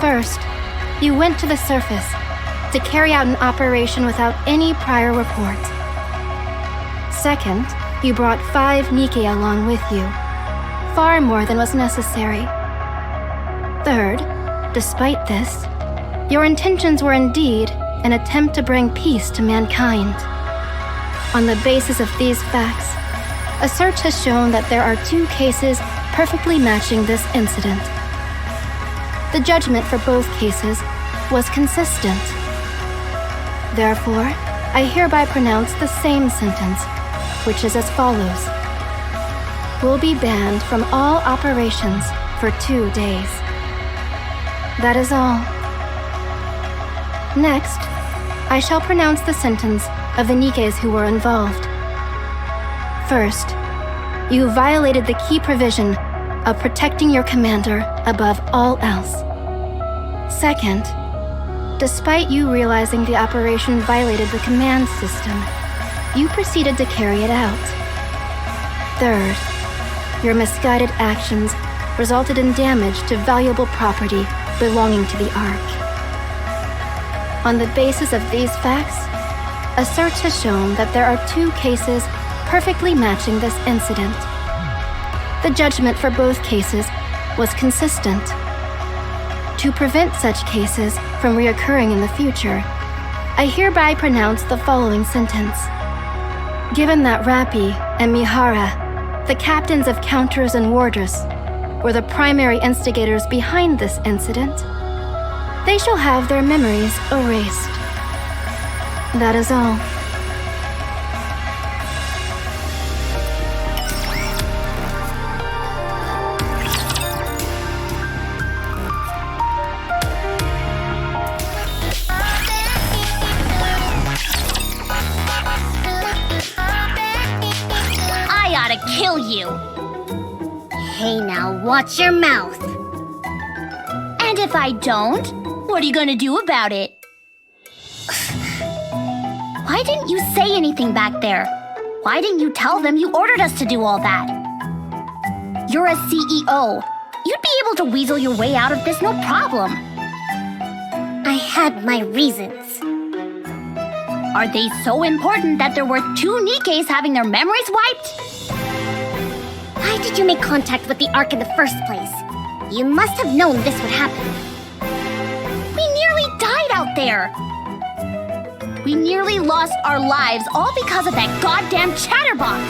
First, you went to the surface to carry out an operation without any prior report. Second, you brought 5 Nikke along with you, far more than was necessary. Third, despite this, your intentions were indeed an attempt to bring peace to mankind. On the basis of these facts, a search has shown that there are 2 cases perfectly matching this incident. The judgment for both cases was consistent. Therefore, I hereby pronounce the same sentence, which is as follows. Will be banned from all operations for 2 days. That is all. Next, I shall pronounce the sentence of the Nikkes who were involved. First, you violated the key provision of protecting your commander above all else. Second, despite you realizing the operation violated the command system, you proceeded to carry it out. Third, your misguided actions resulted in damage to valuable property belonging to the Ark. On the basis of these facts, a search has shown that there are 2 cases perfectly matching this incident. The judgment for both cases was consistent. To prevent such cases from reoccurring in the future, I hereby pronounce the following sentence. Given that Rapi and Mihara, the captains of counters and warders, were the primary instigators behind this incident, they shall have their memories erased. That is all. I ought to kill you. Hey now, watch your mouth. And if I don't, what are you gonna do about it? Why didn't you say anything back there? Why didn't you tell them you ordered us to do all that? You're a CEO. You'd be able to weasel your way out of this no problem. I had my reasons. Are they so important that there were 2 Nikkes having their memories wiped? Why did you make contact with the Ark in the first place? You must have known this would happen. We nearly died out there. We nearly lost our lives all because of that goddamn chatterbox.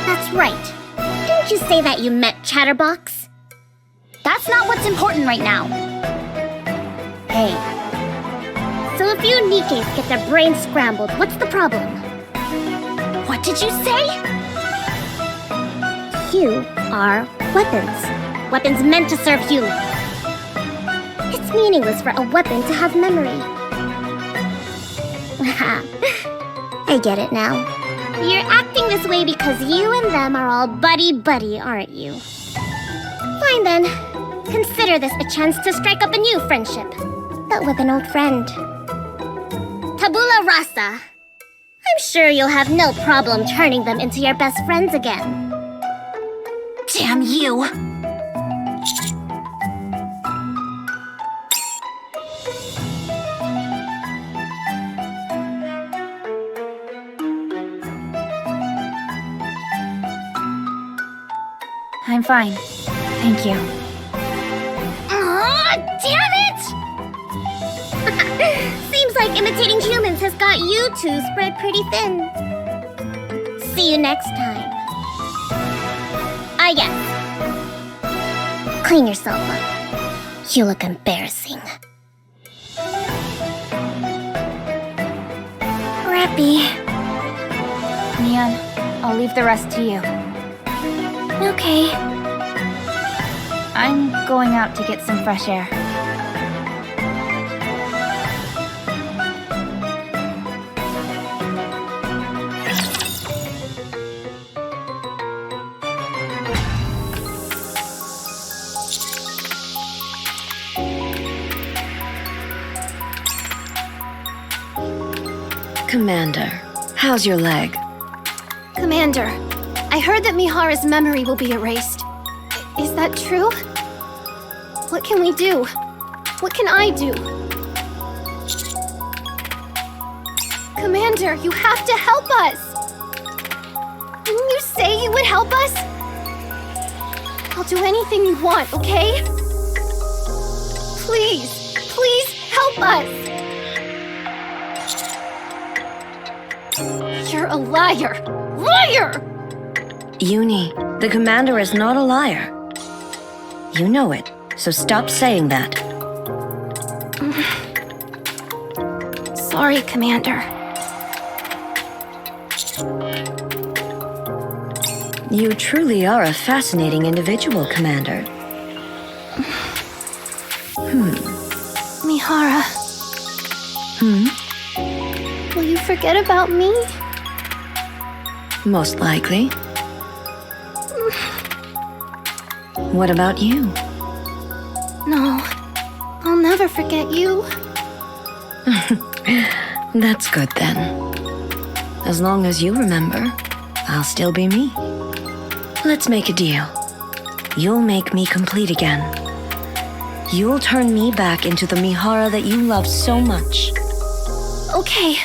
That's right. Didn't you say that you met Chatterbox? That's not what's important right now. Hey. So if you Nikkes get their brains scrambled, what's the problem? What did you say? You are weapons. Weapons meant to serve humans. It's meaningless for a weapon to have memory. I get it now. You're acting this way because you and them are all buddy-buddy, aren't you? Fine then. Consider this a chance to strike up a new friendship, but with an old friend. Tabula rasa. I'm sure you'll have no problem turning them into your best friends again. Damn you! I'm fine. Thank you. Aw, damn it! Seems like imitating humans has got you two spread pretty thin. See you next time. Yes. Clean yourself up. You look embarrassing. Rapi. Neon, I'll leave the rest to you. Okay. I'm going out to get some fresh air. Commander, how's your leg? Commander, I heard that Mihara's memory will be erased. Is that true? What can we do? What can I do? Commander, you have to help us! Didn't you say you would help us? I'll do anything you want, okay? Please, please help us! You're a liar! Liar! Uni, the commander is not a liar. You know it, so stop saying that. Sorry, Commander. You truly are a fascinating individual, Commander. Mihara, will you forget about me? Most likely. What about you? No, I'll never forget you. That's good then. As long as you remember, I'll still be me. Let's make a deal. You'll make me complete again. You'll turn me back into the Mihara that you love so much. Okay.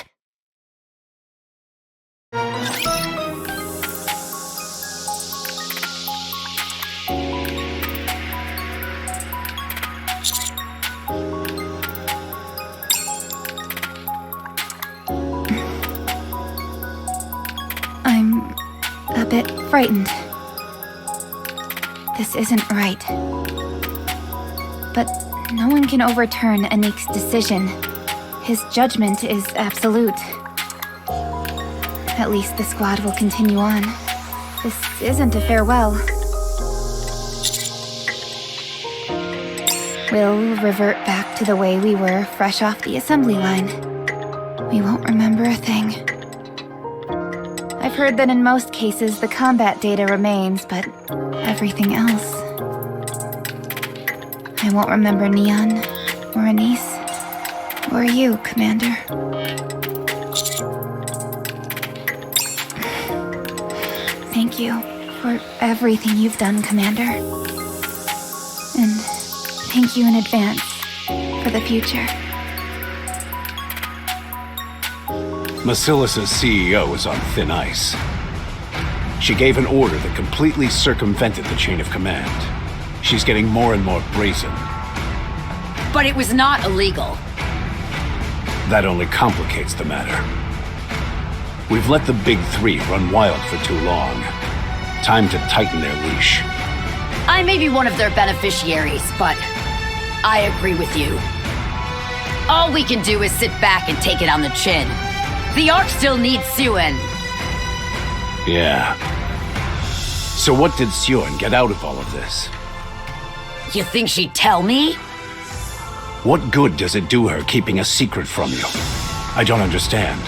I'm a bit frightened. This isn't right. But no one can overturn Anik's decision. His judgment is absolute. At least the squad will continue on. This isn't a farewell. We'll revert back to the way we were fresh off the assembly line. We won't remember a thing. I've heard that in most cases the combat data remains, but everything else... I won't remember Neon, or Anise, or you, Commander. Thank you for everything you've done, Commander. And thank you in advance for the future. Macilis' CEO is on thin ice. She gave an order that completely circumvented the chain of command. She's getting more and more brazen. But it was not illegal. That only complicates the matter. We've let the big three run wild for too long. Time to tighten their leash. I may be one of their beneficiaries, but I agree with you. All we can do is sit back and take it on the chin. The Ark still needs Suyen. Yeah. So what did Suyen get out of all of this? You think she'd tell me? What good does it do her keeping a secret from you? I don't understand.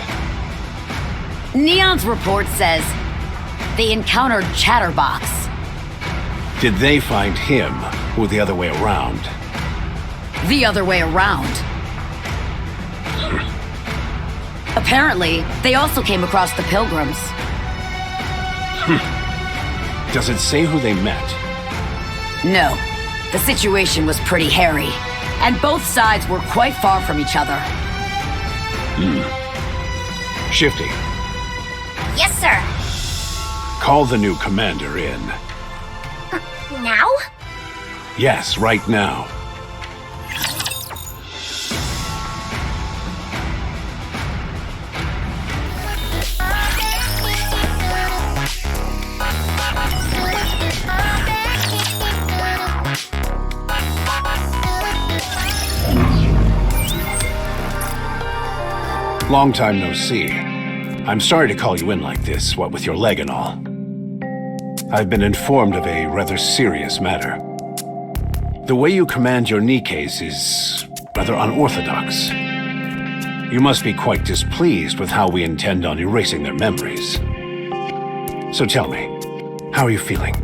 Neon's report says they encountered Chatterbox. Did they find him, or the other way around? The other way around. Apparently, they also came across the Pilgrims. Does it say who they met? No. The situation was pretty hairy, and both sides were quite far from each other. Shifty, Yes, sir. call the new commander in. Now? Yes, right now. Long time no see. I'm sorry to call you in like this, what with your leg and all. I've been informed of a rather serious matter. The way you command your Nikkes is rather unorthodox. You must be quite displeased with how we intend on erasing their memories. So tell me, how are you feeling?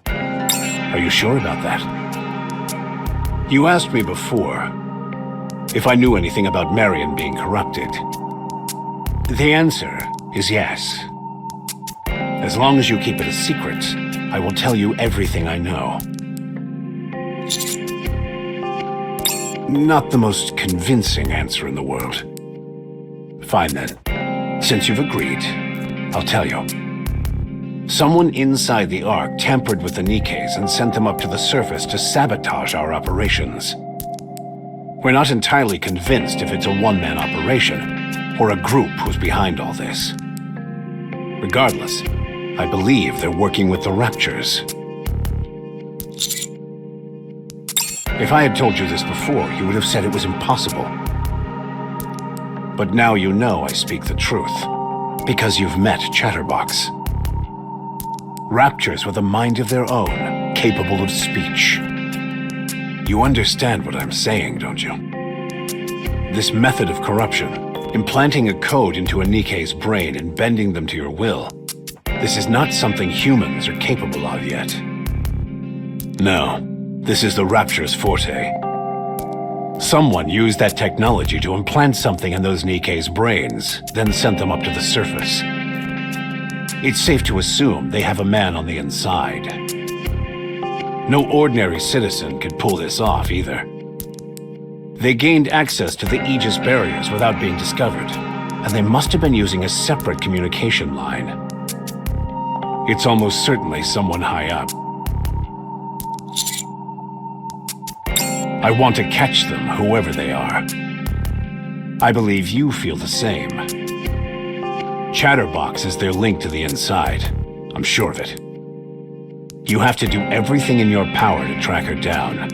Are you sure about that? You asked me before if I knew anything about Marion being corrupted. The answer is yes. As long as you keep it a secret, I will tell you everything I know. Not the most convincing answer in the world. Fine then. Since you've agreed, I'll tell you. Someone inside the Ark tampered with the Nikkes and sent them up to the surface to sabotage our operations. We're not entirely convinced if it's a one-man operation, or a group who's behind all this. Regardless, I believe they're working with the Raptures. If I had told you this before, you would have said it was impossible. But now you know I speak the truth, because you've met Chatterbox. Raptures with a mind of their own, capable of speech. You understand what I'm saying, don't you? This method of corruption, implanting a code into a Nikke's brain and bending them to your will, this is not something humans are capable of yet. No, this is the Rapture's forte. Someone used that technology to implant something in those Nikke's brains, then sent them up to the surface. It's safe to assume they have a man on the inside. No ordinary citizen could pull this off either. They gained access to the Aegis barriers without being discovered, and they must have been using a separate communication line. It's almost certainly someone high up. I want to catch them, whoever they are. I believe you feel the same. Chatterbox is their link to the inside. I'm sure of it. You have to do everything in your power to track her down.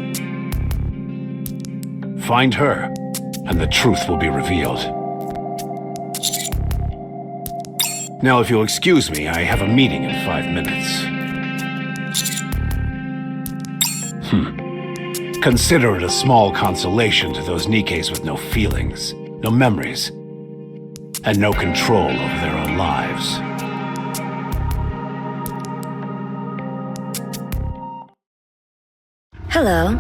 Find her, and the truth will be revealed. Now, if you'll excuse me, I have a meeting in 5 minutes. Consider it a small consolation to those Nikkes with no feelings, no memories, and no control over their own lives. Hello,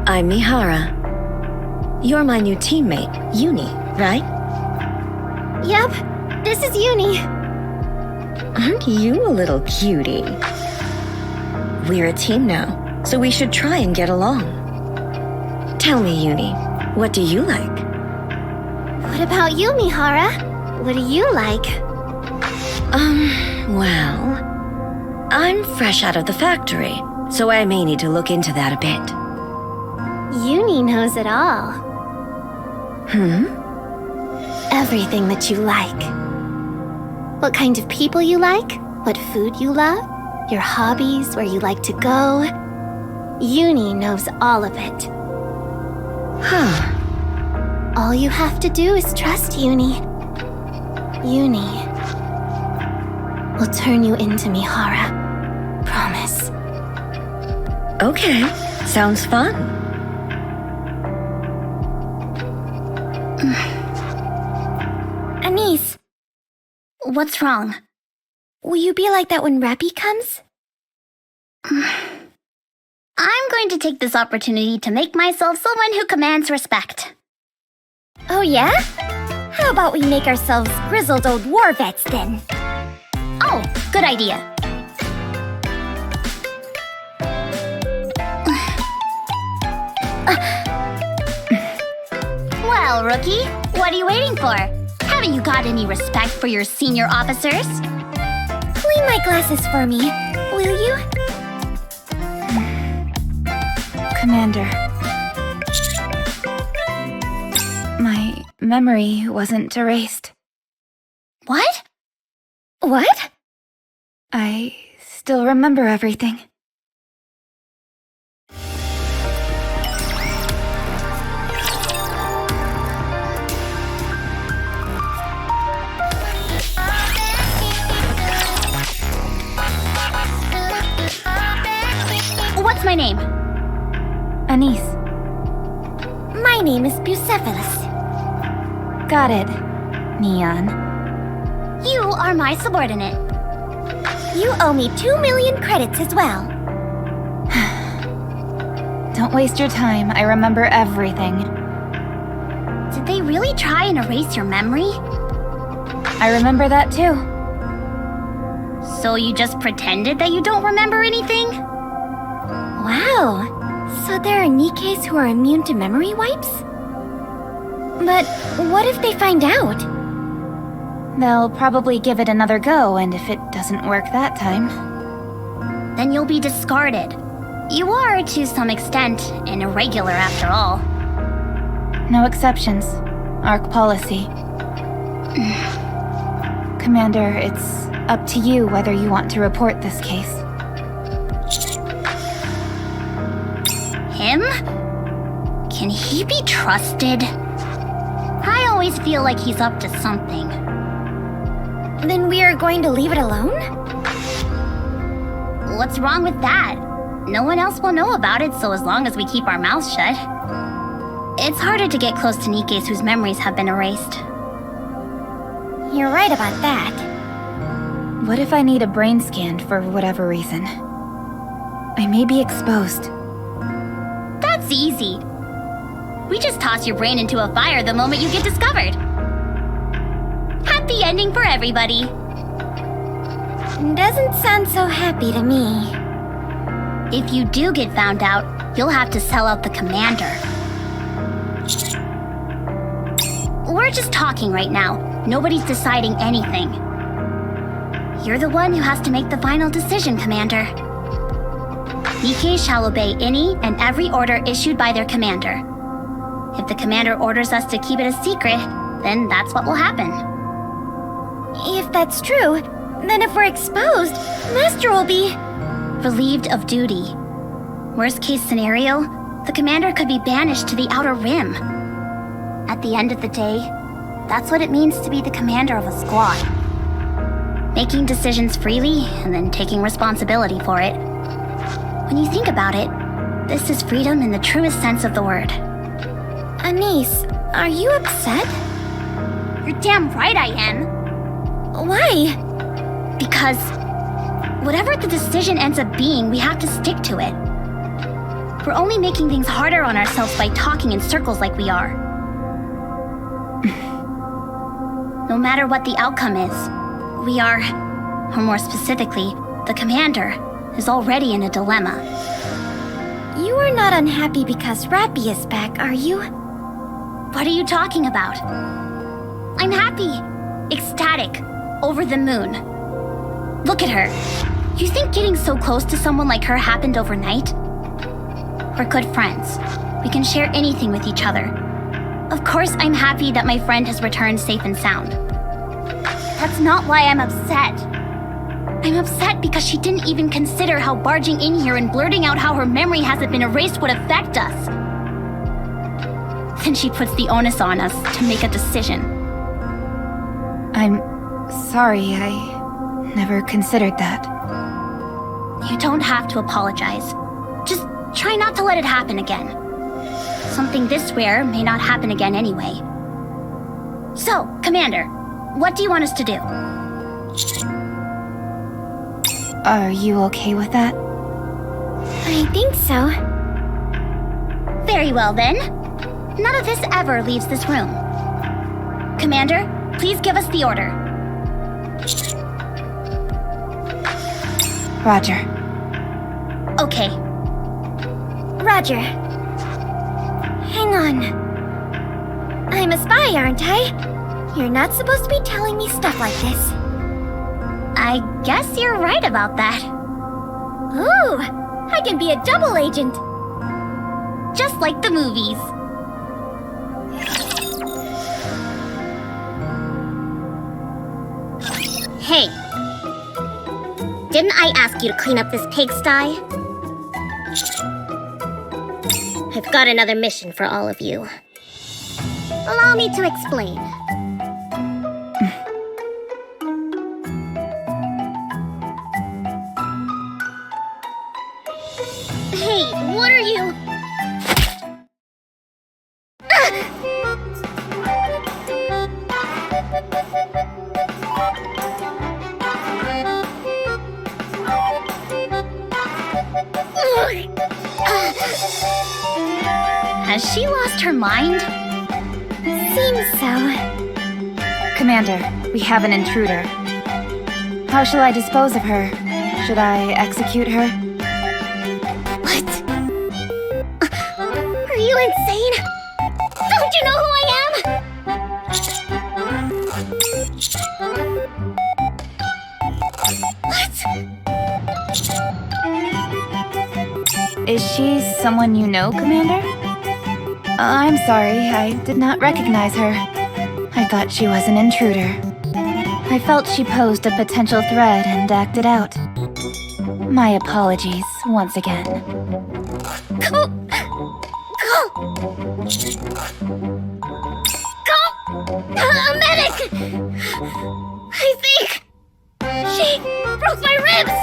I'm Mihara. You're my new teammate, Uni, right? Yep, this is Uni. Aren't you a little cutie? We're a team now, so we should try and get along. Tell me, Uni, what do you like? What about you, Mihara? What do you like? Well, I'm fresh out of the factory, so I may need to look into that a bit. Uni knows it all. Everything that you like. What kind of people you like, what food you love, your hobbies, where you like to go. Uni knows all of it. All you have to do is trust Uni. Uni will turn you into Mihara. Promise. Okay, sounds fun. Anise, what's wrong? Will you be like that when Rapi comes? I'm going to take this opportunity to make myself someone who commands respect. Oh yeah? How about we make ourselves grizzled old war vets then? Oh, good idea. Well, rookie, what are you waiting for? Haven't you got any respect for your senior officers? Clean my glasses for me, will you? Commander. My memory wasn't erased. What? What? I still remember everything. What's my name? Anise. My name is Bucephalus. Got it. Neon. You are my subordinate. You owe me 2 million credits as well. Don't waste your time. I remember everything. Did they really try and erase your memory? I remember that too. So you just pretended that you don't remember anything? Wow, So there are Nikkes who are immune to memory wipes? But what if they find out? They'll probably give it another go, and if it doesn't work that time... Then you'll be discarded. You are, to some extent, an irregular after all. No exceptions. ARC policy. Commander, it's up to you whether you want to report this case. Him? Can he be trusted? I always feel like he's up to something. Then we are going to leave it alone? What's wrong with that? No one else will know about it, so as long as we keep our mouths shut. It's harder to get close to Nikkes whose memories have been erased. You're right about that. What if I need a brain scan for whatever reason? I may be exposed. That's easy. We just toss your brain into a fire the moment you get discovered. Happy ending for everybody. Doesn't sound so happy to me. If you do get found out, you'll have to sell out the commander. We're just talking right now. Nobody's deciding anything. You're the one who has to make the final decision, Commander. Nikke shall obey any and every order issued by their commander. If the commander orders us to keep it a secret, then that's what will happen. If that's true, then if we're exposed, Master will be... relieved of duty. Worst case scenario, the commander could be banished to the Outer Rim. At the end of the day, that's what it means to be the commander of a squad. Making decisions freely and then taking responsibility for it. When you think about it, this is freedom in the truest sense of the word. Anise, are you upset? You're damn right I am. Why? Because whatever the decision ends up being, we have to stick to it. We're only making things harder on ourselves by talking in circles like we are. No matter what the outcome is, we are, or more specifically, the commander, is already in a dilemma. You are not unhappy because Rapi is back, are you? What are you talking about? I'm happy, ecstatic, over the moon. Look at her. You think getting so close to someone like her happened overnight? We're good friends. We can share anything with each other. Of course, I'm happy that my friend has returned safe and sound. That's not why I'm upset. I'm upset because she didn't even consider how barging in here and blurting out how her memory hasn't been erased would affect us. Then she puts the onus on us to make a decision. I'm sorry, I never considered that. You don't have to apologize. Just try not to let it happen again. Something this rare may not happen again anyway. So, Commander, what do you want us to do? Are you okay with that? I think so. Very well then. None of this ever leaves this room. Commander, please give us the order. Roger. Okay. Roger. Hang on. I'm a spy, aren't I? You're not supposed to be telling me stuff like this. I guess you're right about that. Ooh, I can be a double agent. Just like the movies. Hey. Didn't I ask you to clean up this pigsty? I've got another mission for all of you. Allow me to explain. Hey, what are you? Has she lost her mind? Seems so. Commander, we have an intruder. How shall I dispose of her? Should I execute her? What? you insane? Don't you know who I am? What? Is she someone you know, Commander? I'm sorry, I did not recognize her. I thought she was an intruder. I felt she posed a potential threat and acted out. My apologies, once again. Go! A medic! I think she broke my ribs!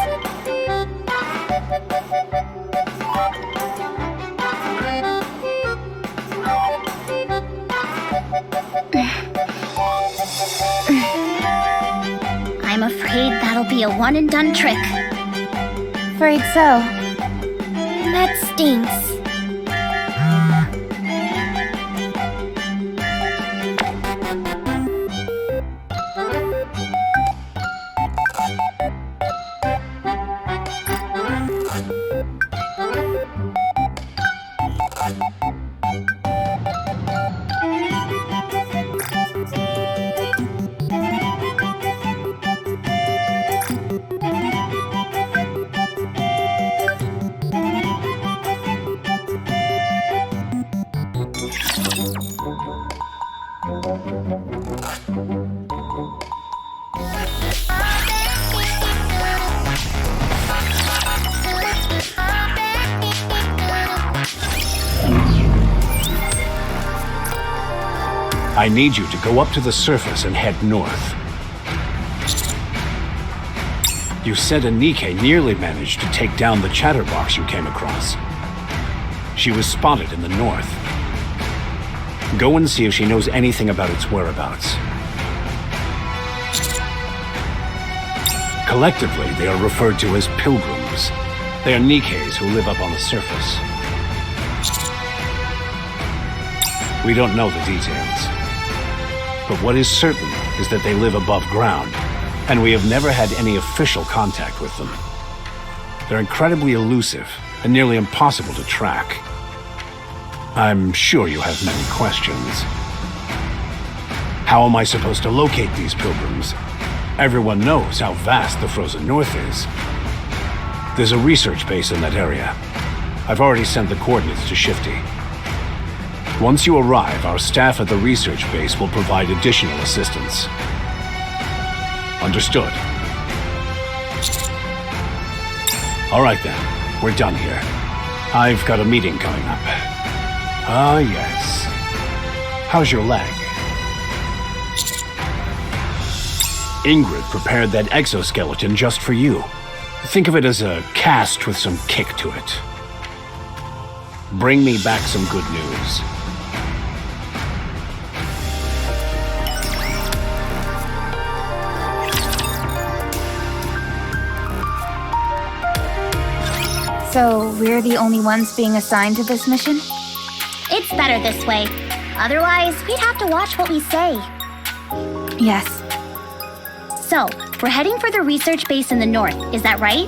I'm afraid that'll be a one-and-done trick. Afraid so. That stinks. I need you to go up to the surface and head north. You said a Nikke nearly managed to take down the chatterbox you came across. She was spotted in the north. Go and see if she knows anything about its whereabouts. Collectively, they are referred to as Pilgrims. They are Nikkes who live up on the surface. We don't know the details. But what is certain is that they live above ground, and we have never had any official contact with them. They're incredibly elusive and nearly impossible to track. I'm sure you have many questions. How am I supposed to locate these pilgrims? Everyone knows how vast the frozen north is. There's a research base in that area. I've already sent the coordinates to Shifty. Once you arrive, our staff at the research base will provide additional assistance. Understood. All right then, we're done here. I've got a meeting coming up. Ah, yes. How's your leg? Ingrid prepared that exoskeleton just for you. Think of it as a cast with some kick to it. Bring me back some good news. So, we're the only ones being assigned to this mission? It's better this way. Otherwise, we'd have to watch what we say. Yes. So, we're heading for the research base in the north, is that right?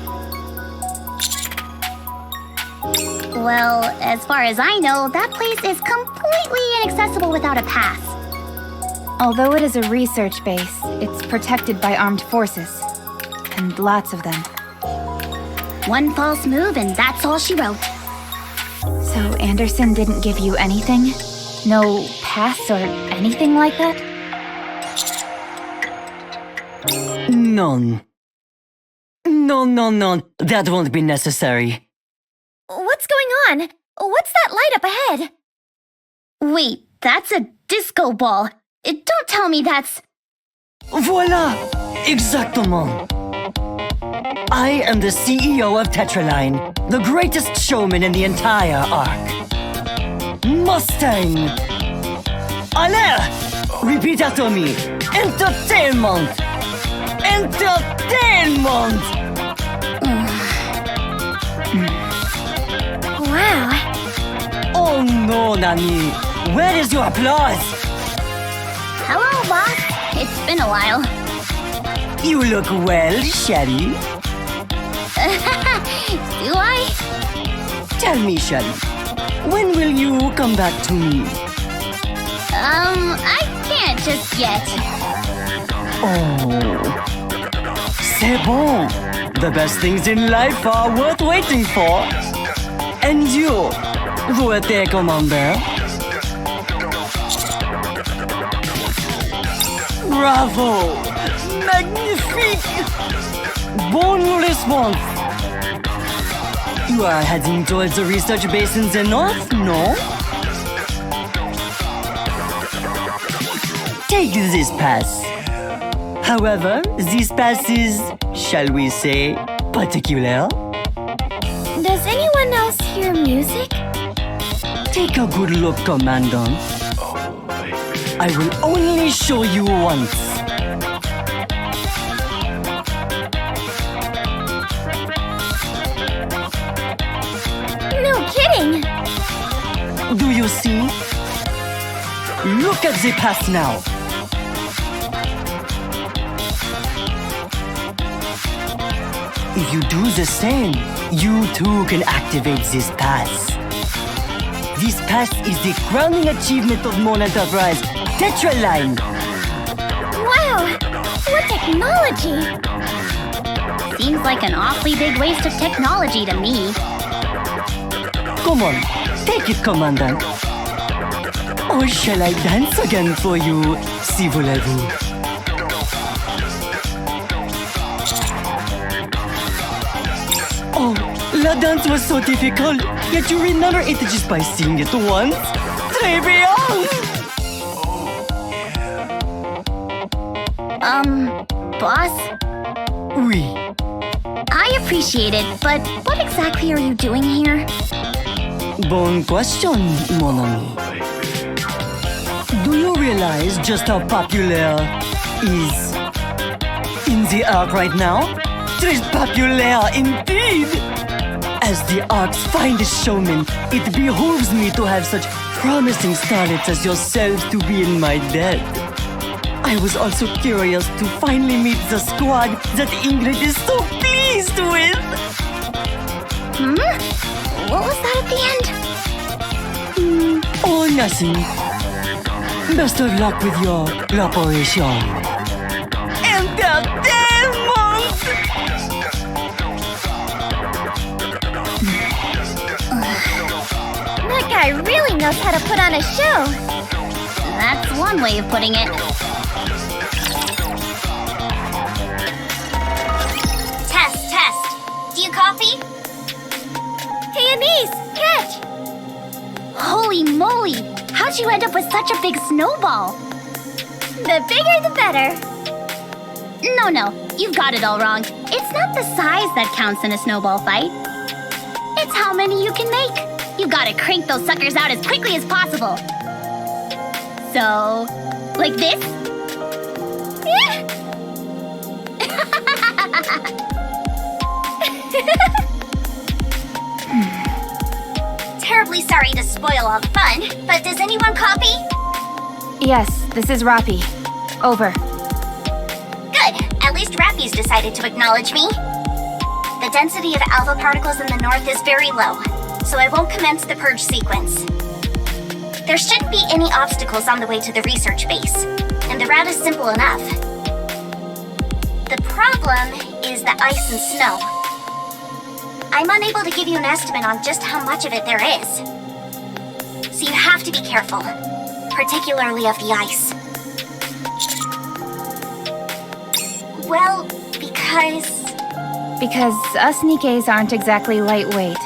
Well, as far as I know, that place is completely inaccessible without a pass. Although it is a research base, it's protected by armed forces. And lots of them. One false move and that's all she wrote. So Anderson didn't give you anything? No pass or anything like that? None. No. That won't be necessary. What's going on? What's that light up ahead? Wait, that's a disco ball. Don't tell me that's... Voila! Exactement. I am the CEO of Tetraline, the greatest showman in the entire arc. Mustang! Allez! Repeat after me. Entertainment! Entertainment! Wow. Oh no, Nani. Where is your applause? Hello, boss. It's been a while. You look well, Shelly. Do I? Tell me, Shelly, When will you come back to me? I can't just yet. Oh. C'est bon. The best things in life are worth waiting for. And you, vous êtes commander? Bravo! Magnifique! Bon response! You are heading towards the research base in the north, no? Take this pass. However, this pass is, shall we say, particular. Does anyone else hear music? Take a good look, Commandant. I will only show you once. No kidding! Do you see? Look at the pass now. If you do the same, you too can activate this pass. This pass is the crowning achievement of Mon Enterprise, Tetraline. Wow! What technology! Seems like an awfully big waste of technology to me. Come on, take it, Commandant. Or shall I dance again for you, si voulez-vous? Oh, la dance was so difficult, yet you remember it just by seeing it once? Très bien! Boss? Oui. I appreciate it, but what exactly are you doing here? Bonne question, mon ami. Do you realize just how popular is in the arc right now? Très populaire indeed! As the arcs finest showman, it behooves me to have such promising starlets as yourselves to be in my debt. I was also curious to finally meet the squad that Ingrid is so pleased with. What was that at the end? Oh, nothing. Best of luck with your operation. Entertainment! That guy really knows how to put on a show. That's one way of putting it. Test. Do you copy? Hey, Anise, catch! Holy moly! How'd you end up with such a big snowball? The bigger the better. No, you've got it all wrong. It's not the size that counts in a snowball fight. It's how many you can make. You gotta crank those suckers out as quickly as possible. So, like this? Terribly sorry to spoil all the fun, but does anyone copy? Yes, this is Rapi. Over. Good. At least Rapi's decided to acknowledge me. The density of alpha particles in the north is very low, so I won't commence the purge sequence. There shouldn't be any obstacles on the way to the research base, and the route is simple enough. The problem is the ice and snow. I'm unable to give you an estimate on just how much of it there is. So you have to be careful, particularly of the ice. Well, Because us Nikkes aren't exactly lightweight.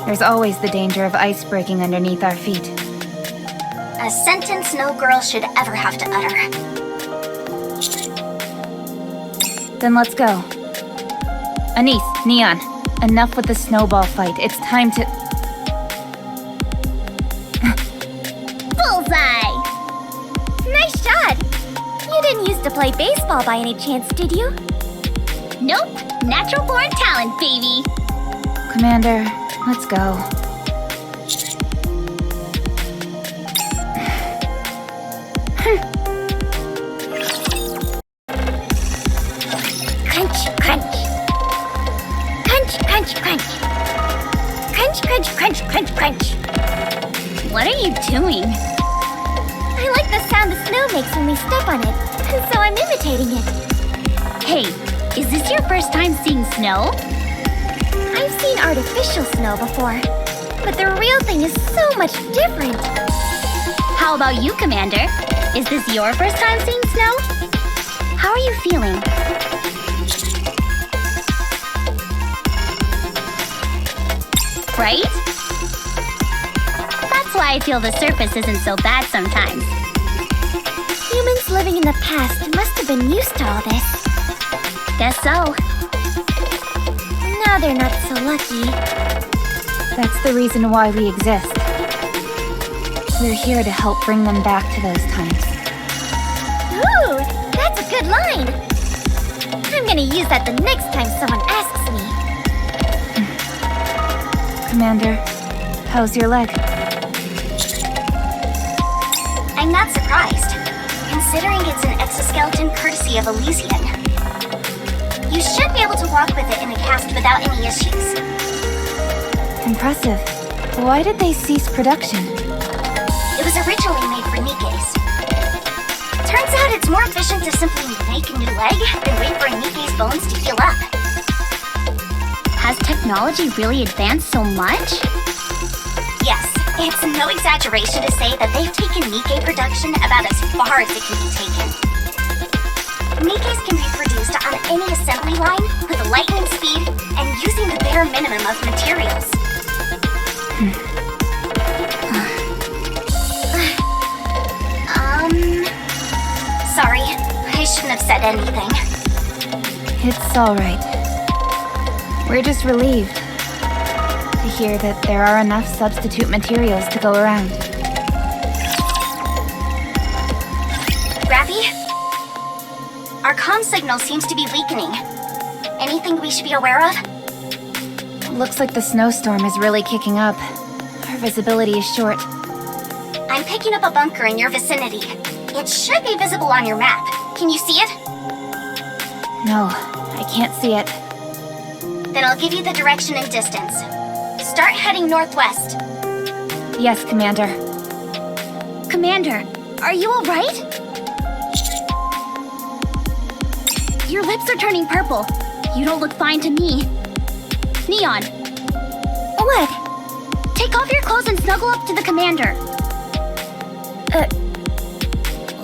There's always the danger of ice breaking underneath our feet. A sentence no girl should ever have to utter. Then let's go. Anise, Neon, enough with the snowball fight. It's time to... Bullseye! Nice shot! You didn't used to play baseball by any chance, did you? Nope, natural born talent, baby. Commander, let's go. Crunch, crunch. Crunch, crunch, crunch. Crunch, crunch, crunch, crunch, crunch. What are you doing? I like the sound the snow makes when we step on it, and so I'm imitating it. Hey, is this your first time seeing snow? I've seen artificial snow before, but the real thing is so much different. How about you, Commander? Is this your first time seeing snow? How are you feeling? Right? That's why I feel the surface isn't so bad sometimes. Humans living in the past must have been used to all this. Guess so. Now they're not so lucky. That's the reason why we exist. We're here to help bring them back to those times. Ooh, that's a good line. I'm gonna use that the next time someone asks me. Commander, how's your leg? I'm not surprised, considering it's an exoskeleton courtesy of Elysian. You should be able to walk with it in a cast without any issues. Impressive. Why did they cease production? It was originally made for Nikke's. Turns out it's more efficient to simply make a new leg than wait for Nikke's bones to heal up. Has technology really advanced so much? Yes, it's no exaggeration to say that they've taken Nikke production about as far as it can be taken. Nikke's can be produced on any assembly line with lightning speed and using the bare minimum of materials. Sorry, I shouldn't have said anything. It's all right. We're just relieved to hear that there are enough substitute materials to go around. Rapi? Our comm signal seems to be weakening. Anything we should be aware of? Looks like the snowstorm is really kicking up. Our visibility is short. I'm picking up a bunker in your vicinity. It should be visible on your map. Can you see it? No, I can't see it. Then I'll give you the direction and distance. Start heading northwest. Yes, Commander. Commander, are you alright? Your lips are turning purple. You don't look fine to me. Neon, What? take off your clothes and snuggle up to the commander.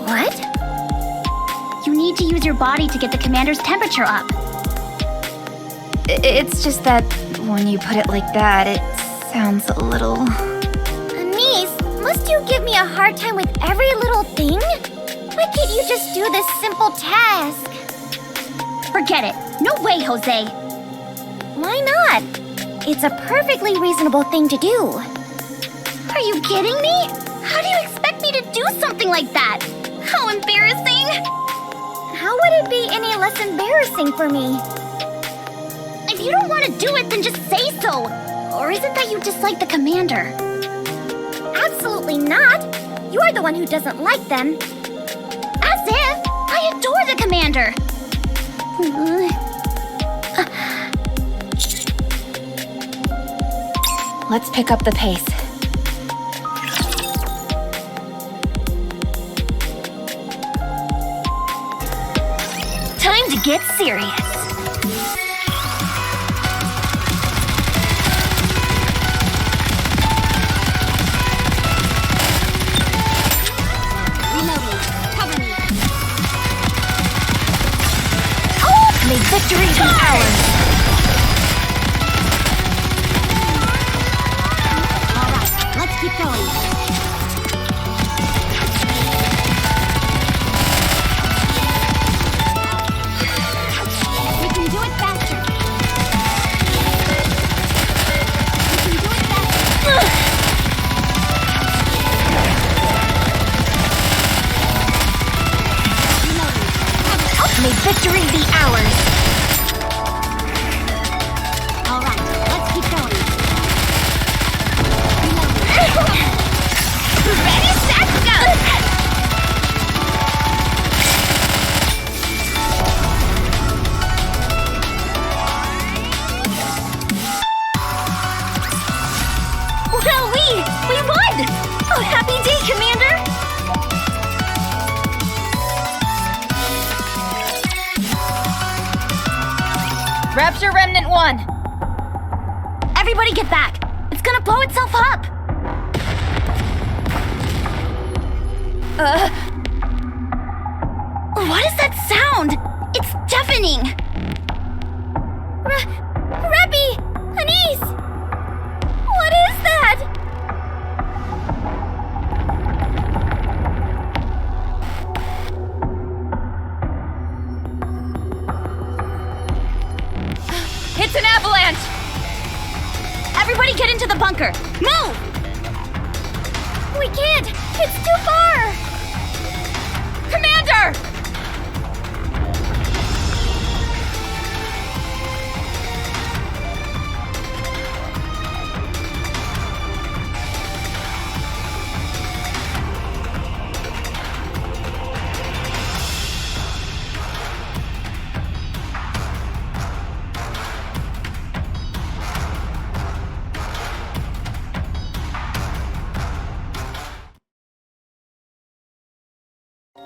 What? You need to use your body to get the commander's temperature up. It's just that when you put it like that, it sounds a little... Niece, must you give me a hard time with every little thing? Why can't you just do this simple task? Forget it. No way, Jose. Why not? It's a perfectly reasonable thing to do. Are you kidding me? How do you expect me to do something like that? How embarrassing! How would it be any less embarrassing for me? If you don't want to do it, then just say so. Or is it that you dislike the commander? Absolutely not. You're the one who doesn't like them. As if! I adore the commander! Let's pick up the pace. Time to get serious. May victory be ours! Alright, let's keep going. We can do it faster. We can do it faster. May victory be ours! Alright, let's keep going. Ready, set, go! Well, we won! Capture Remnant 1! Everybody get back! It's gonna blow itself up! What is that sound? It's deafening! Rapi! Anise! What is that? It's an avalanche! Everybody get into the bunker! Move! We can't! It's too far! Commander!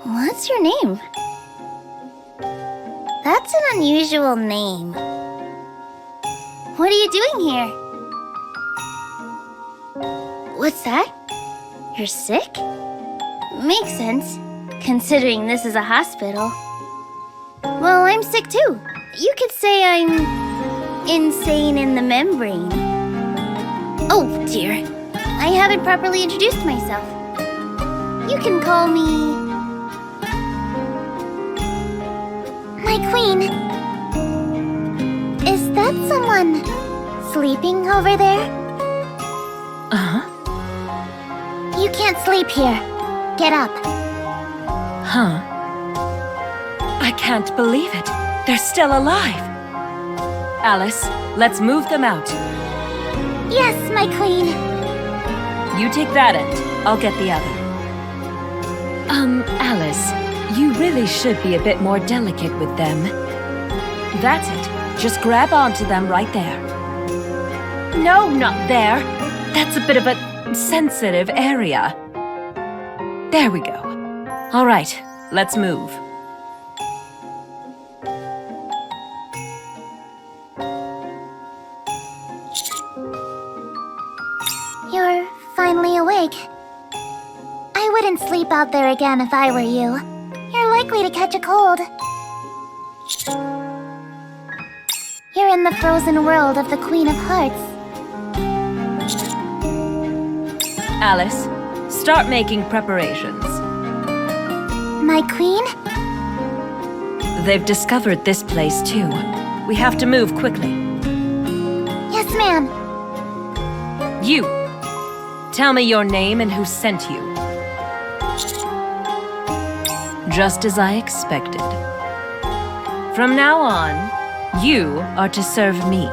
What's your name? That's an unusual name. What are you doing here? What's that? You're sick? Makes sense, considering this is a hospital. Well, I'm sick too. You could say I'm insane in the membrane. Oh dear, I haven't properly introduced myself. You can call me... My queen. Is that someone sleeping over there? Uh-huh. You can't sleep here. Get up. Huh? I can't believe it. They're still alive. Alice, let's move them out. Yes, my queen. You take that end. I'll get the other. Alice, you really should be a bit more delicate with them. That's it. Just grab onto them right there. No, not there. That's a bit of a sensitive area. There we go. All right, let's move. You're finally awake. I wouldn't sleep out there again if I were you. You're likely to catch a cold. You're in the frozen world of the Queen of Hearts. Alice, start making preparations. My queen? They've discovered this place too. We have to move quickly. Yes, ma'am. You! Tell me your name and who sent you. Just as I expected. From now on, you are to serve me.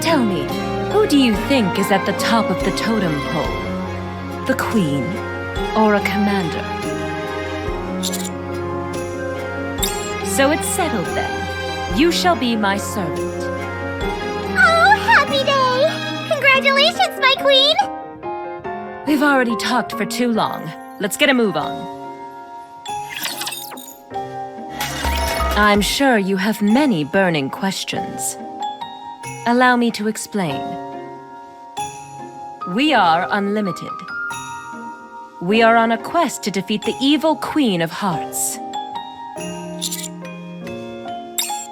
Tell me, who do you think is at the top of the totem pole? The queen or a commander? So it's settled then. You shall be my servant. Oh, happy day! Congratulations, my queen! We've already talked for too long. Let's get a move on. I'm sure you have many burning questions. Allow me to explain. We are unlimited. We are on a quest to defeat the evil Queen of Hearts.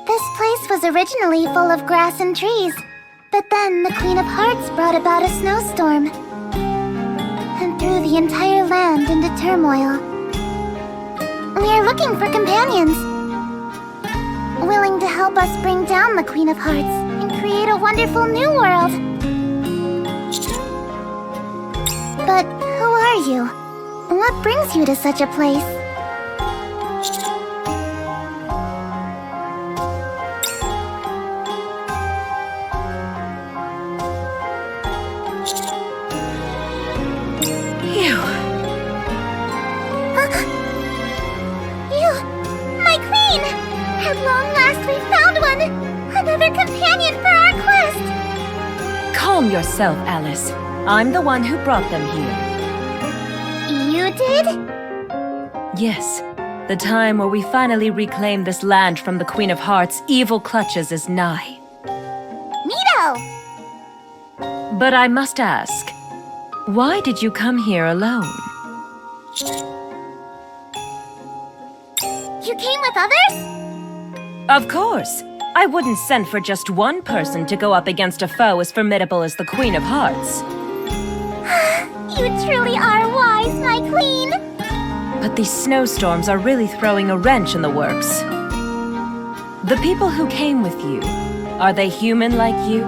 This place was originally full of grass and trees, but then the Queen of Hearts brought about a snowstorm and threw the entire land into turmoil. We are looking for companions, willing to help us bring down the Queen of Hearts and create a wonderful new world. But who are you? What brings you to such a place? Calm yourself, Alice. I'm the one who brought them here. You did? Yes, The time where we finally reclaim this land from the Queen of Hearts' evil clutches is nigh. Neato! But I must ask, why did you come here alone? You came with others? Of course! I wouldn't send for just one person to go up against a foe as formidable as the Queen of Hearts. You truly are wise, my queen! But these snowstorms are really throwing a wrench in the works. The people who came with you, are they human like you?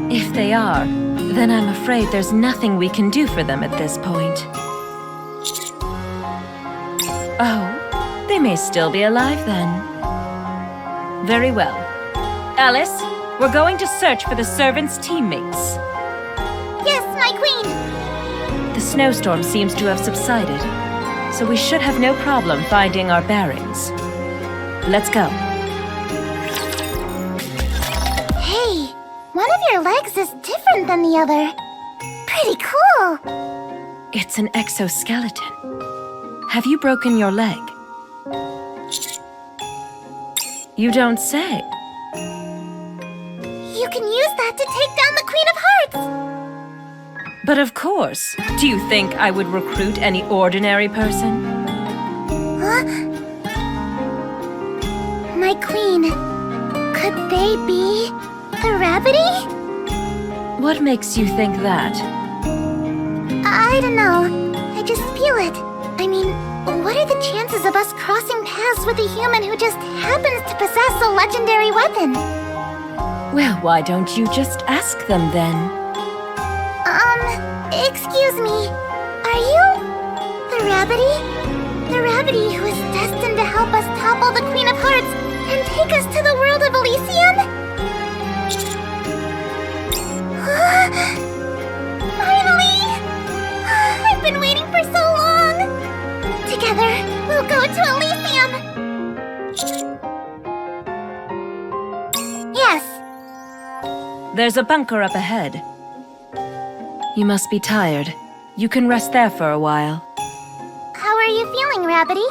If they are, then I'm afraid there's nothing we can do for them at this point. Oh, they may still be alive then. Very well. Alice, we're going to search for the servants' teammates. Yes, my queen! The snowstorm seems to have subsided, so we should have no problem finding our bearings. Let's go. Hey, one of your legs is different than the other. Pretty cool! It's an exoskeleton. Have you broken your leg? You don't say. You can use that to take down the Queen of Hearts! But of course. Do you think I would recruit any ordinary person? Huh? My queen, could they be the Rabbity? What makes you think that? I don't know. I just feel it. I mean, what are the chances of us crossing paths with a human who just happens to possess a legendary weapon? Well, why don't you just ask them then? Excuse me. Are you the Rabbity? The Rabbity who is destined to help us topple the Queen of Hearts and take us to the world of Elysium? Finally! I've been waiting for so long! Together, we'll go to Elysium! Yes. There's a bunker up ahead. You must be tired. You can rest there for a while. How are you feeling, Rabbity?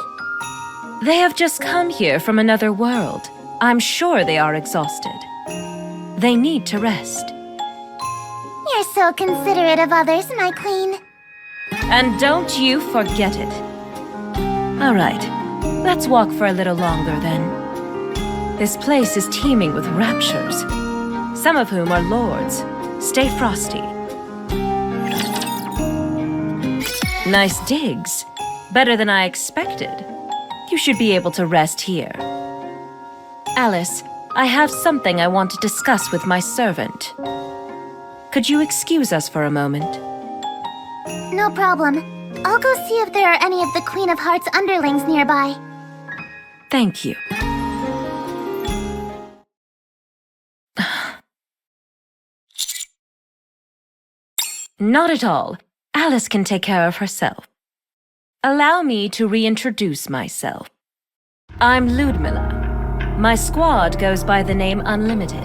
They have just come here from another world. I'm sure they are exhausted. They need to rest. You're so considerate of others, my queen. And don't you forget it. All right, let's walk for a little longer then. This place is teeming with raptures, some of whom are lords. Stay frosty. Nice digs. Better than I expected. You should be able to rest here. Alice, I have something I want to discuss with my servant. Could you excuse us for a moment? No problem. I'll go see if there are any of the Queen of Hearts underlings nearby. Thank you. Not at all. Alice can take care of herself. Allow me to reintroduce myself. I'm Ludmilla. My squad goes by the name Unlimited.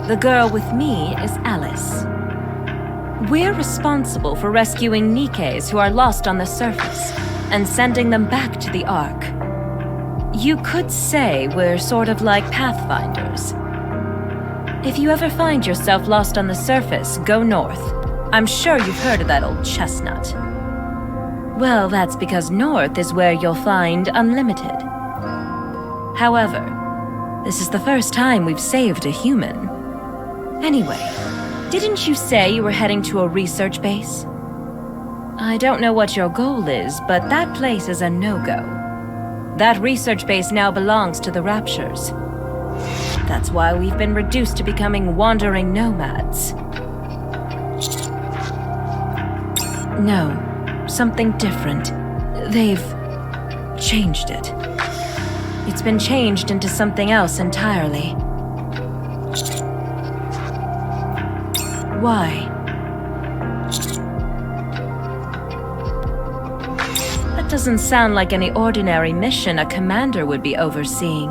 The girl with me is Alice. We're responsible for rescuing Nikkes who are lost on the surface and sending them back to the Ark. You could say we're sort of like pathfinders. If you ever find yourself lost on the surface, go north. I'm sure you've heard of that old chestnut. Well, that's because north is where you'll find Unlimited. However, this is the first time we've saved a human. Anyway, didn't you say you were heading to a research base? I don't know what your goal is, but that place is a no-go. That research base now belongs to the Raptures. That's why we've been reduced to becoming wandering nomads. No, something different. They've changed it. It's been changed into something else entirely. Why? That doesn't sound like any ordinary mission a commander would be overseeing.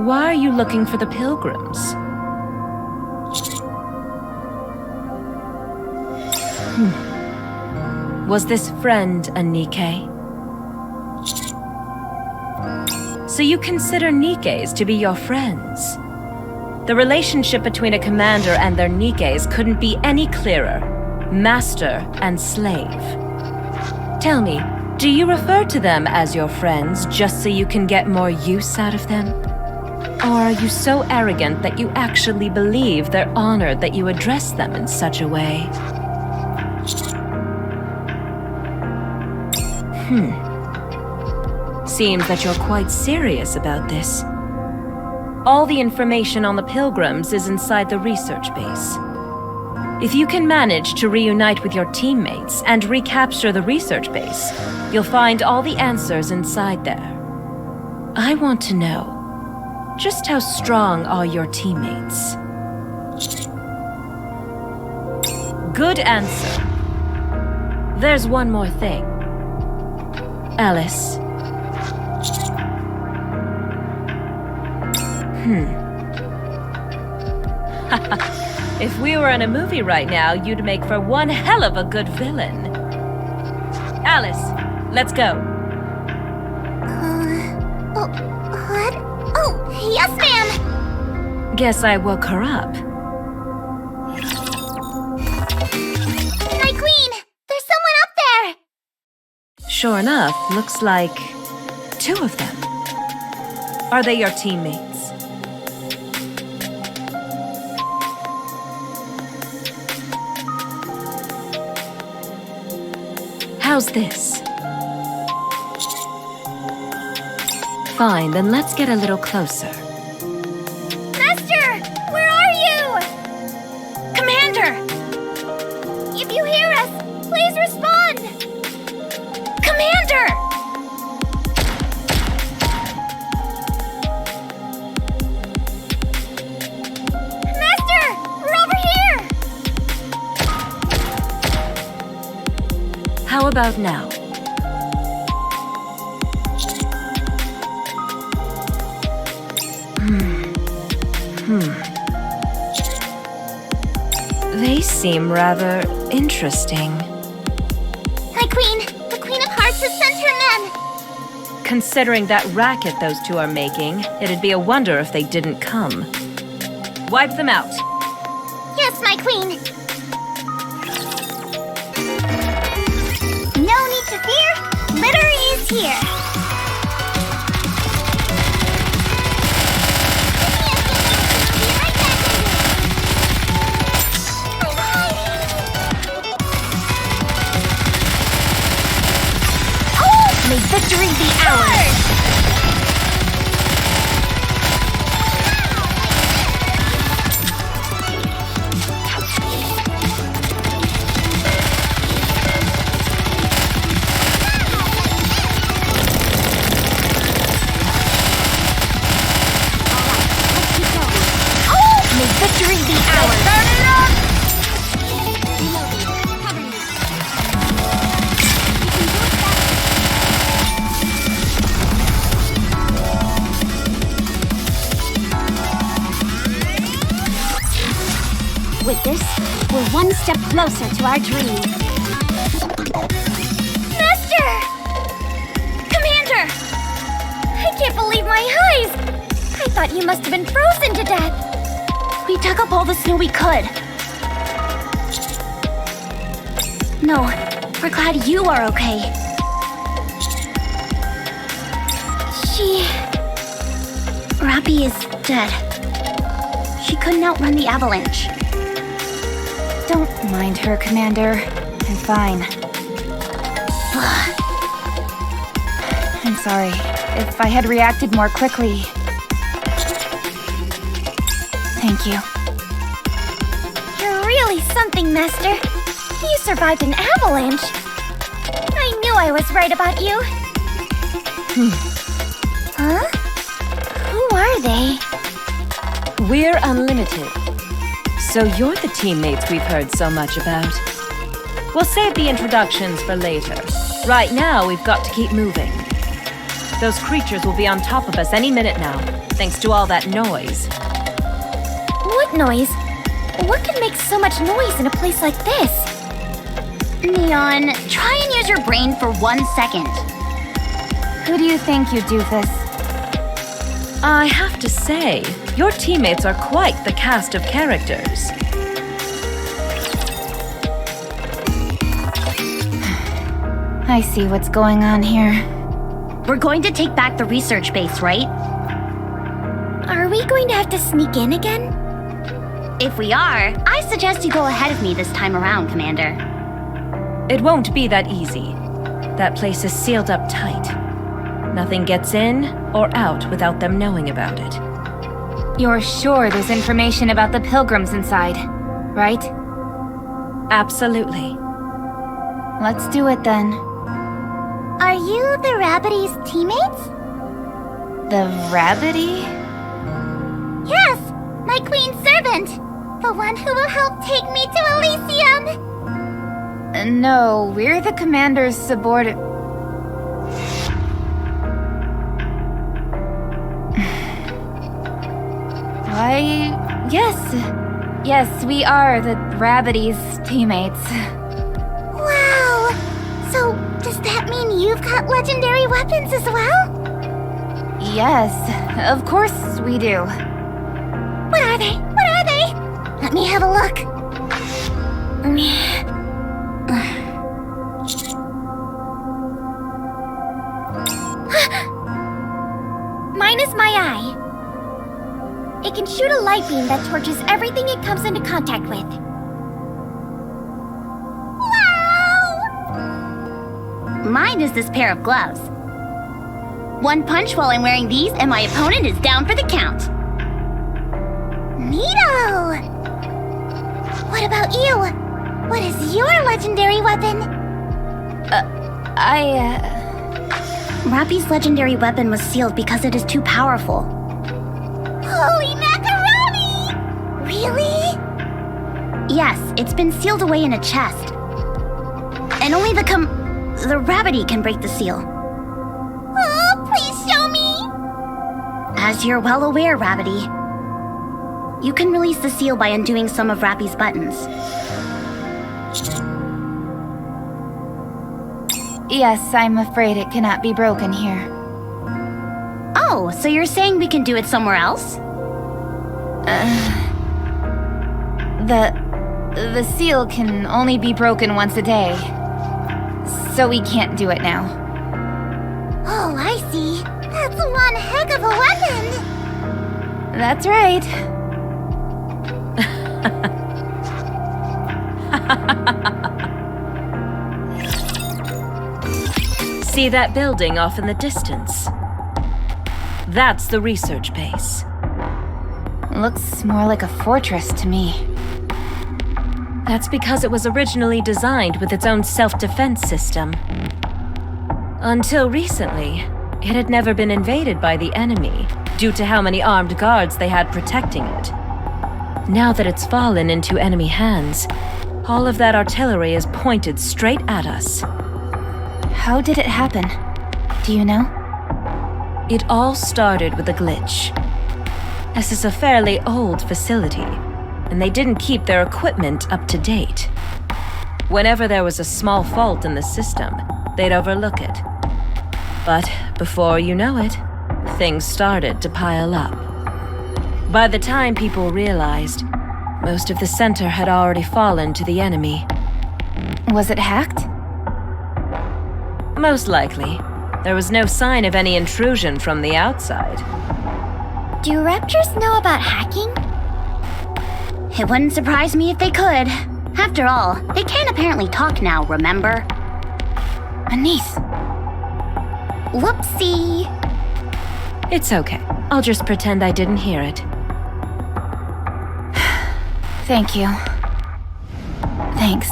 Why are you looking for the Pilgrims? Was this friend a Nikke? So you consider Nikkes to be your friends? The relationship between a commander and their Nikkes couldn't be any clearer. Master and slave. Tell me, do you refer to them as your friends just so you can get more use out of them? Or are you so arrogant that you actually believe they're honored that you address them in such a way? Seems that you're quite serious about this. All the information on the Pilgrims is inside the research base. If you can manage to reunite with your teammates and recapture the research base, you'll find all the answers inside there. I want to know, just how strong are your teammates? Good answer. There's one more thing. Alice. If we were in a movie right now, you'd make for one hell of a good villain. Alice, let's go. What? Oh, yes, ma'am! Guess I woke her up. My queen! There's someone up there! Sure enough, looks like 2 of them. Are they your teammates? How's this? Fine, then let's get a little closer. Master! Where are you? Commander! If you hear us, please respond! Commander! Master! We're over here! How about now? They seem rather interesting. My queen! The Queen of Hearts has sent her men! Considering that racket those 2 are making, it'd be a wonder if they didn't come. Wipe them out. Yes, my queen! No need to fear! Litter is here! May victory be ours! May victory be ours! Turn it up! With this, we're one step closer to our dream. Master! Commander! I can't believe my eyes! I thought you must have been frozen to death! We dug up all the snow we could. No, we're glad you are okay. Rapi is dead. She couldn't outrun the avalanche. Don't mind her, Commander. I'm fine. I'm sorry. If I had reacted more quickly... Thank you. You're really something, Master. You survived an avalanche. I knew I was right about you. Huh? Who are they? We're unlimited. So you're the teammates we've heard so much about. We'll save the introductions for later. Right now, we've got to keep moving. Those creatures will be on top of us any minute now, thanks to all that noise. What noise? What could make so much noise in a place like this? Neon, try and use your brain for 1 second. Who do you think, you doofus? I have to say, your teammates are quite the cast of characters. I see what's going on here. We're going to take back the research base, right? Are we going to have to sneak in again? If we are, I suggest you go ahead of me this time around, Commander. It won't be that easy. That place is sealed up tight. Nothing gets in or out without them knowing about it. You're sure there's information about the Pilgrims inside, right? Absolutely. Let's do it then. Are you the Rabbity's teammates? The Rabbity? Yes, my queen's servant. The one who will help take me to Elysium. No, we're the commander's subordinate. Why, yes, we are the Rabbity's teammates. Wow! So, does that mean you've got legendary weapons as well? Yes, of course we do. What are they? What are they? Let me have a look. Mine is my eye. It can shoot a light beam that torches everything it comes into contact with. Wow! Mine is this pair of gloves. One punch while I'm wearing these, and my opponent is down for the count. Neato! What about you? What is your legendary weapon? Rapi's legendary weapon was sealed because it is too powerful. Holy macaroni! Really? Yes, it's been sealed away in a chest. And only the Rabbity can break the seal. Oh, please show me! As you're well aware, Rabbity, you can release the seal by undoing some of Rapi's buttons. Yes, I'm afraid it cannot be broken here. Oh, so you're saying we can do it somewhere else? The seal can only be broken once a day. So we can't do it now. Oh, I see. That's one heck of a weapon! That's right. See that building off in the distance? That's the research base. Looks more like a fortress to me. That's because it was originally designed with its own self-defense system. Until recently, it had never been invaded by the enemy due to how many armed guards they had protecting it. Now that it's fallen into enemy hands, all of that artillery is pointed straight at us. How did it happen? Do you know? It all started with a glitch. This is a fairly old facility, and they didn't keep their equipment up to date. Whenever there was a small fault in the system, they'd overlook it. But before you know it, things started to pile up. By the time people realized, most of the center had already fallen to the enemy. Was it hacked? Most likely. There was no sign of any intrusion from the outside. Do raptors know about hacking? It wouldn't surprise me if they could. After all, they can apparently talk now, remember? Anise! Whoopsie! It's okay. I'll just pretend I didn't hear it. Thank you. Thanks.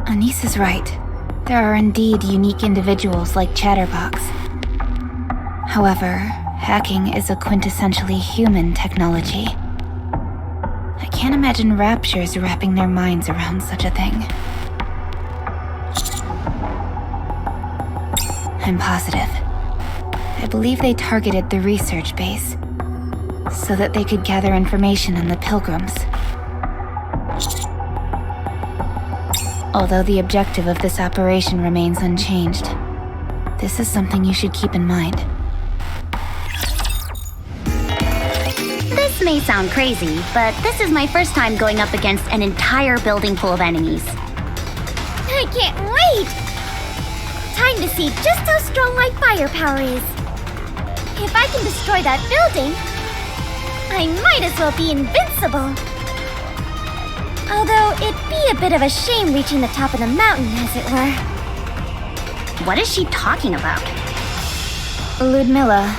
Anise is right. There are indeed unique individuals like Chatterbox. However, hacking is a quintessentially human technology. I can't imagine raptures wrapping their minds around such a thing. I'm positive. I believe they targeted the research base so that they could gather information on the Pilgrims. Although the objective of this operation remains unchanged, This is something you should keep in mind. This may sound crazy, but this is my first time going up against an entire building full of enemies. I can't wait! Time to see just how strong my firepower is. If I can destroy that building, I might as well be invincible. Although it'd be a bit of a shame reaching the top of the mountain, as it were. What is she talking about? Ludmilla,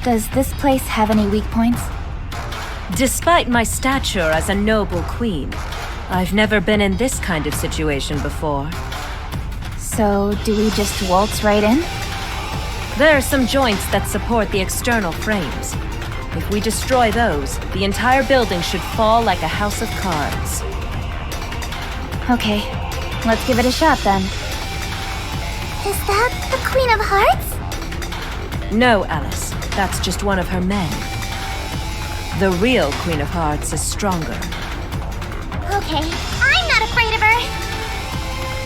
does this place have any weak points? Despite my stature as a noble queen, I've never been in this kind of situation before. So, do we just waltz right in? There are some joints that support the external frames. If we destroy those, the entire building should fall like a house of cards. Okay, let's give it a shot then. Is that the Queen of Hearts? No, Alice, that's just one of her men. The real Queen of Hearts is stronger. Okay, I'm not afraid of her.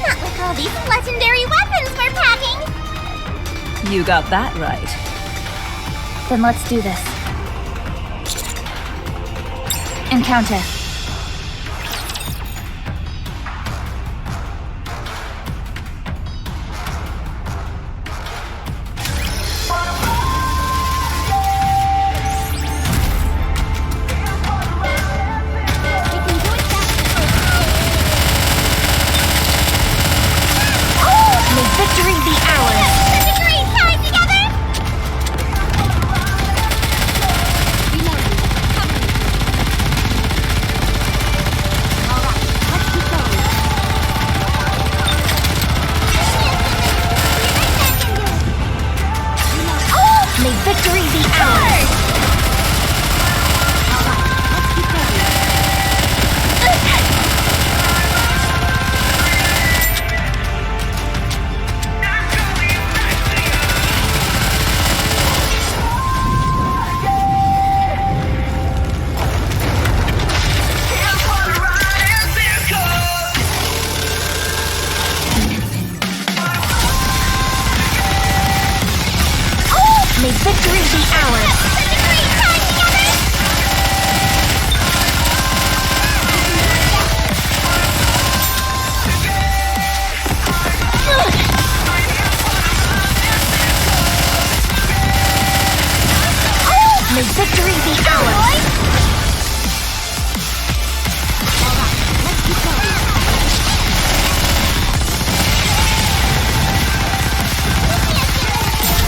Not with all these legendary weapons we're packing. You got that right. Then let's do this. Encounter. Victory be ours! Such a great time together! May victory be ours! May victory be ours! Such a great time together! May victory be ours! Let's keep going.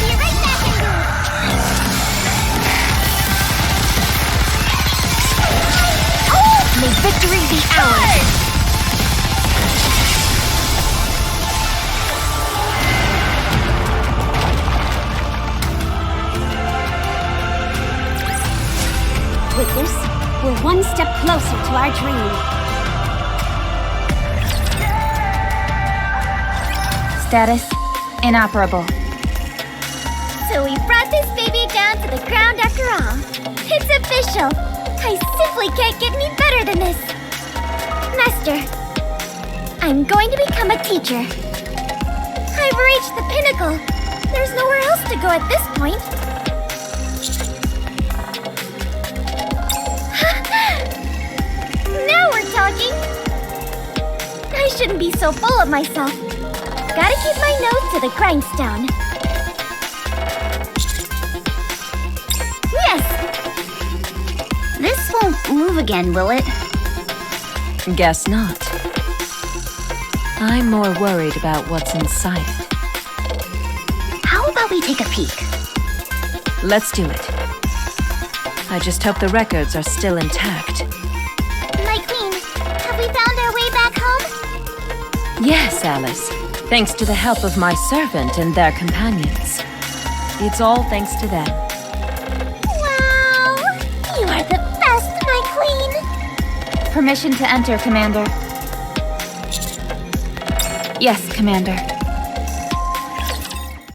Be right back in there. May victory be ours! With this, we're one step closer to our dream. Status inoperable. So we brought this baby down to the ground after all. It's official. I simply can't get any better than this. Master, I'm going to become a teacher. I've reached the pinnacle. There's nowhere else to go at this point. Now we're talking. I shouldn't be so full of myself. Gotta keep my nose to the grindstone. Yes! This won't move again, will it? Guess not. I'm more worried about what's inside it. How about we take a peek? Let's do it. I just hope the records are still intact. My queen, have we found our way back home? Yes, Alice. Thanks to the help of my servant and their companions. It's all thanks to them. Wow! You are the best, my queen! Permission to enter, Commander. Yes, Commander.